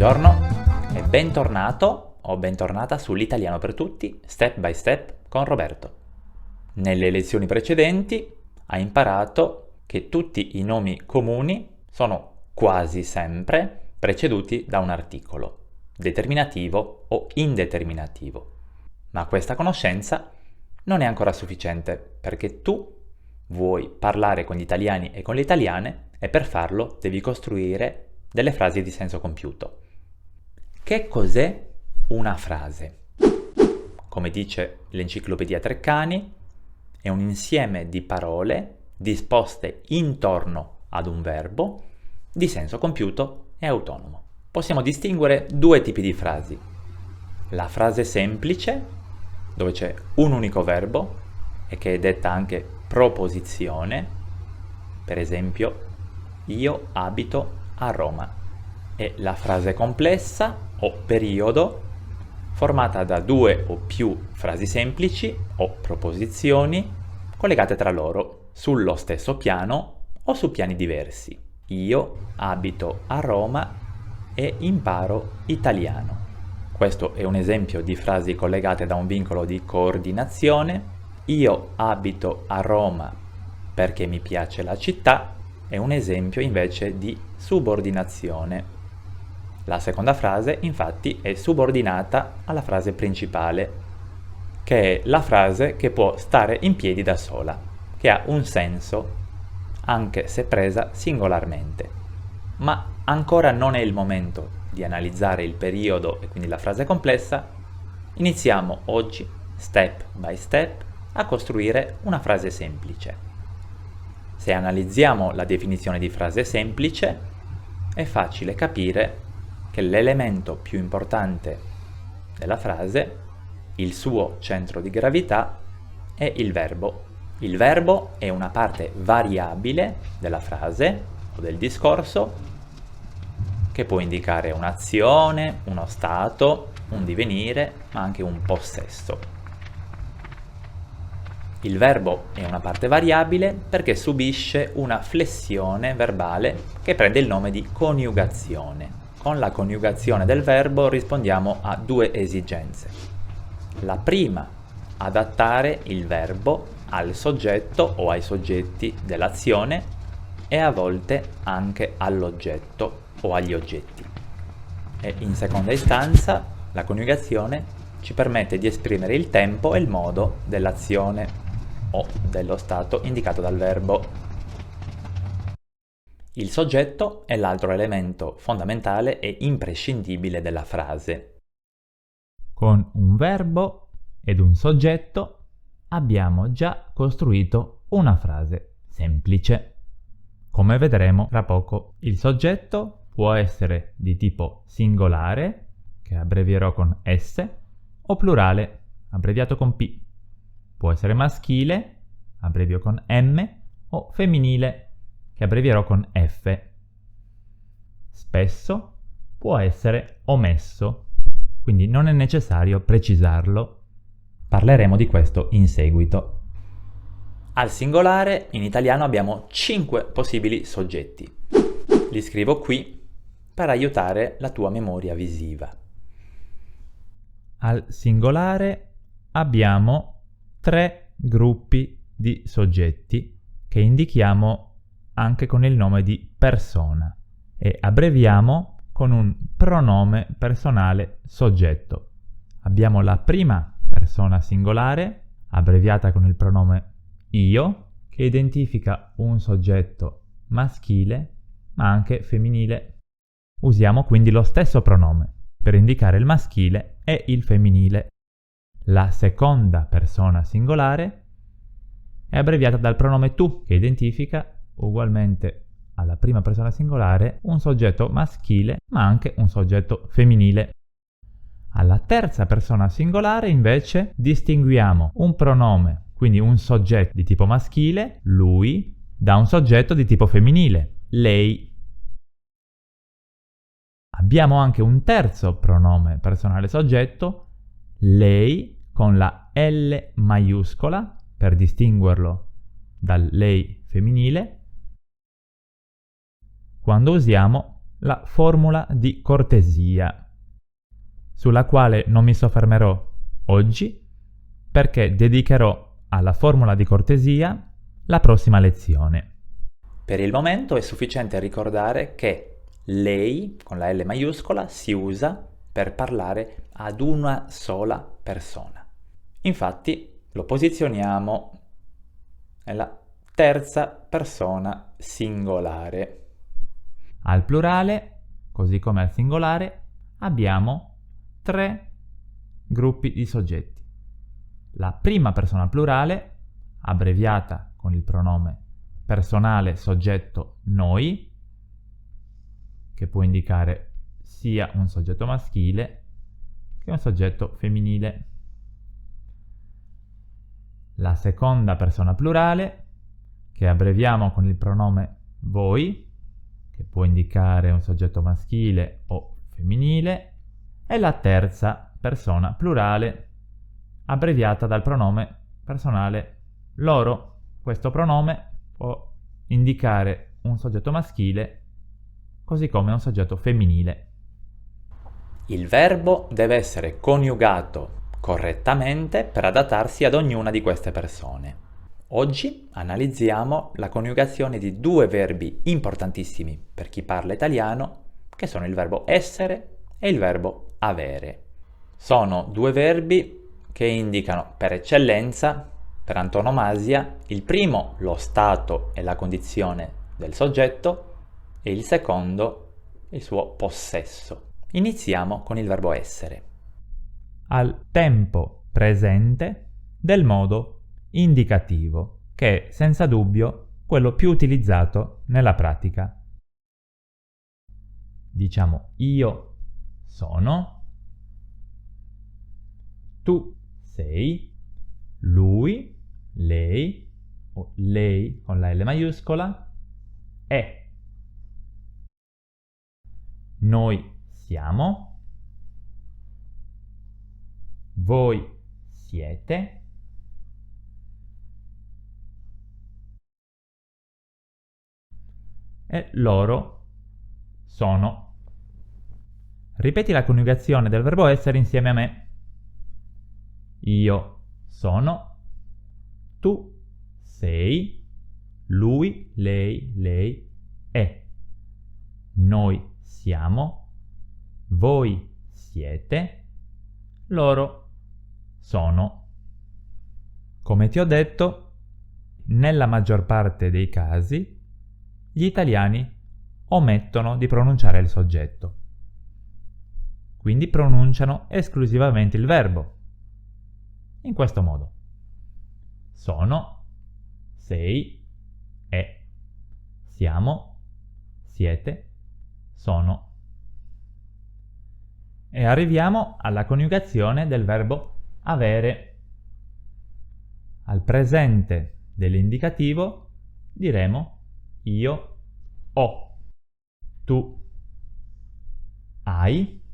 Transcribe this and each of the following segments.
Buongiorno e bentornato o bentornata sull'Italiano per tutti, step by step con Roberto. Nelle lezioni precedenti hai imparato che tutti i nomi comuni sono quasi sempre preceduti da un articolo, determinativo o indeterminativo. Ma questa conoscenza non è ancora sufficiente perché tu vuoi parlare con gli italiani e con le italiane e per farlo devi costruire delle frasi di senso compiuto. Che cos'è una frase? Come dice l'Enciclopedia Treccani, è un insieme di parole disposte intorno ad un verbo di senso compiuto e autonomo. Possiamo distinguere due tipi di frasi. La frase semplice, dove c'è un unico verbo e che è detta anche proposizione, per esempio, io abito a Roma. E la frase complessa o periodo, formata da due o più frasi semplici o proposizioni collegate tra loro sullo stesso piano o su piani diversi. Io abito a Roma e imparo italiano. Questo è un esempio di frasi collegate da un vincolo di coordinazione. Io abito a Roma perché mi piace la città è un esempio invece di subordinazione. La seconda frase, infatti, è subordinata alla frase principale, che è la frase che può stare in piedi da sola, che ha un senso anche se presa singolarmente. Ma ancora non è il momento di analizzare il periodo e quindi la frase complessa. Iniziamo oggi, step by step, a costruire una frase semplice. Se analizziamo la definizione di frase semplice, è facile capire che l'elemento più importante della frase, il suo centro di gravità, è il verbo. Il verbo è una parte variabile della frase o del discorso che può indicare un'azione, uno stato, un divenire, ma anche un possesso. Il verbo è una parte variabile perché subisce una flessione verbale che prende il nome di coniugazione. Con la coniugazione del verbo rispondiamo a due esigenze. La prima, adattare il verbo al soggetto o ai soggetti dell'azione e a volte anche all'oggetto o agli oggetti. E in seconda istanza, la coniugazione ci permette di esprimere il tempo e il modo dell'azione o dello stato indicato dal verbo. Il soggetto è l'altro elemento fondamentale e imprescindibile della frase. Con un verbo ed un soggetto abbiamo già costruito una frase semplice. Come vedremo tra poco, il soggetto può essere di tipo singolare, che abbrevierò con S, o plurale, abbreviato con P. Può essere maschile, abbrevio con M, o femminile, che abbrevierò con F. Spesso può essere omesso, quindi non è necessario precisarlo. Parleremo di questo in seguito. Al singolare in italiano abbiamo 5 possibili soggetti. Li scrivo qui per aiutare la tua memoria visiva. Al singolare abbiamo 3 gruppi di soggetti che indichiamo anche con il nome di persona e abbreviamo con un pronome personale soggetto. Abbiamo la prima persona singolare, abbreviata con il pronome io, che identifica un soggetto maschile ma anche femminile. Usiamo quindi lo stesso pronome per indicare il maschile e il femminile. La seconda persona singolare è abbreviata dal pronome tu, che identifica ugualmente alla prima persona singolare un soggetto maschile ma anche un soggetto femminile. Alla terza persona singolare invece distinguiamo un pronome, quindi un soggetto di tipo maschile, lui, da un soggetto di tipo femminile, lei. Abbiamo anche un terzo pronome personale soggetto, lei, con la L maiuscola, per distinguerlo dal lei femminile, quando usiamo la formula di cortesia, sulla quale non mi soffermerò oggi perché dedicherò alla formula di cortesia la prossima lezione. Per il momento è sufficiente ricordare che lei, con la L maiuscola, si usa per parlare ad una sola persona. Infatti lo posizioniamo nella terza persona singolare. Al plurale, così come al singolare, abbiamo 3 gruppi di soggetti. La prima persona plurale, abbreviata con il pronome personale soggetto noi, che può indicare sia un soggetto maschile che un soggetto femminile. La seconda persona plurale, che abbreviamo con il pronome voi, che può indicare un soggetto maschile o femminile, e la terza persona plurale, abbreviata dal pronome personale loro. Questo pronome può indicare un soggetto maschile così come un soggetto femminile. Il verbo deve essere coniugato correttamente per adattarsi ad ognuna di queste persone. Oggi analizziamo la coniugazione di 2 verbi importantissimi per chi parla italiano, che sono il verbo essere e il verbo avere. Sono 2 verbi che indicano per eccellenza, per antonomasia, il primo lo stato e la condizione del soggetto e il secondo il suo possesso. Iniziamo con il verbo essere. Al tempo presente del modo indicativo, che è senza dubbio quello più utilizzato nella pratica. Diciamo io sono, tu sei, lui, lei, o lei con la L maiuscola, è. Noi siamo, voi siete, e loro sono. Ripeti la coniugazione del verbo essere insieme a me. Io sono, tu sei, lui, lei è. Noi siamo, voi siete, loro sono. Come ti ho detto, nella maggior parte dei casi gli italiani omettono di pronunciare il soggetto. Quindi pronunciano esclusivamente il verbo. In questo modo. Sono, sei, è. Siamo, siete, sono. E arriviamo alla coniugazione del verbo avere. Al presente dell'indicativo diremo io ho, tu hai,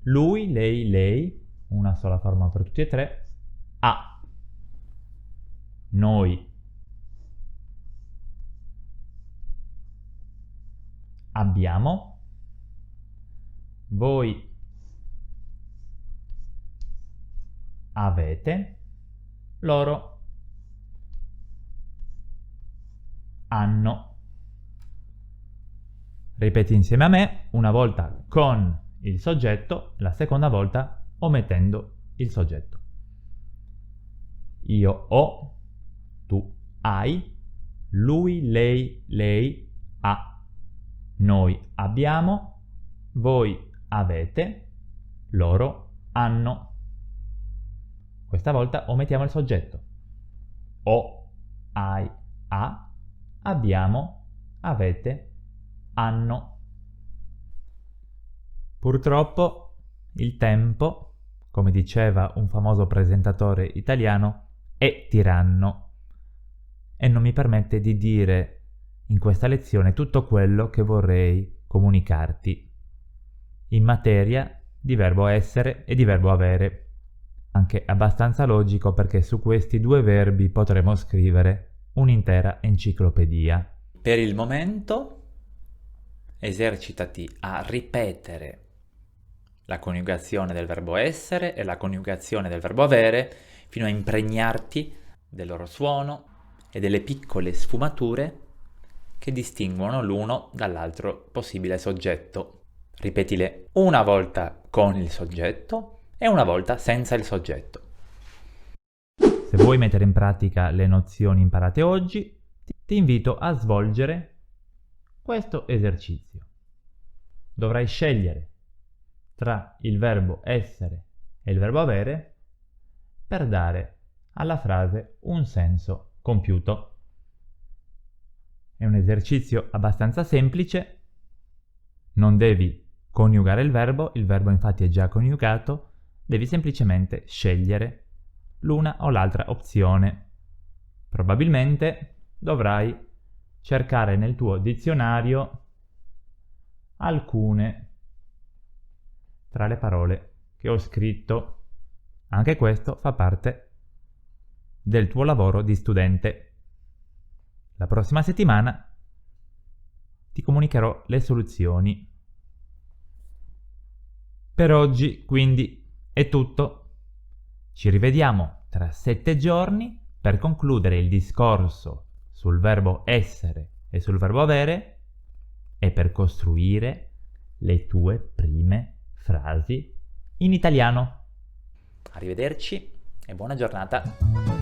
lui, lei, una sola forma per tutti e 3, ha. Noi abbiamo, voi avete, loro hanno. Ripeti insieme a me, una volta con il soggetto, la seconda volta omettendo il soggetto. Io ho, tu hai, lui, lei ha. Noi abbiamo, voi avete, loro hanno. Questa volta omettiamo il soggetto. Ho, hai, ha, abbiamo, avete, hanno. Purtroppo il tempo, come diceva un famoso presentatore italiano, è tiranno e non mi permette di dire in questa lezione tutto quello che vorrei comunicarti in materia di verbo essere e di verbo avere. Anche abbastanza logico perché su questi 2 verbi potremo scrivere un'intera enciclopedia. Per il momento esercitati a ripetere la coniugazione del verbo essere e la coniugazione del verbo avere fino a impregnarti del loro suono e delle piccole sfumature che distinguono l'uno dall'altro possibile soggetto. Ripetile una volta con il soggetto e una volta senza il soggetto. Se vuoi mettere in pratica le nozioni imparate oggi, ti invito a svolgere questo esercizio. Dovrai scegliere tra il verbo essere e il verbo avere per dare alla frase un senso compiuto. È un esercizio abbastanza semplice, non devi coniugare il verbo infatti è già coniugato, devi semplicemente scegliere l'una o l'altra opzione. Probabilmente dovrai cercare nel tuo dizionario alcune tra le parole che ho scritto. Anche questo fa parte del tuo lavoro di studente. La prossima settimana ti comunicherò le soluzioni. Per oggi, quindi, è tutto. Ci rivediamo tra 7 giorni per concludere il discorso sul verbo essere e sul verbo avere e per costruire le tue prime frasi in italiano. Arrivederci e buona giornata.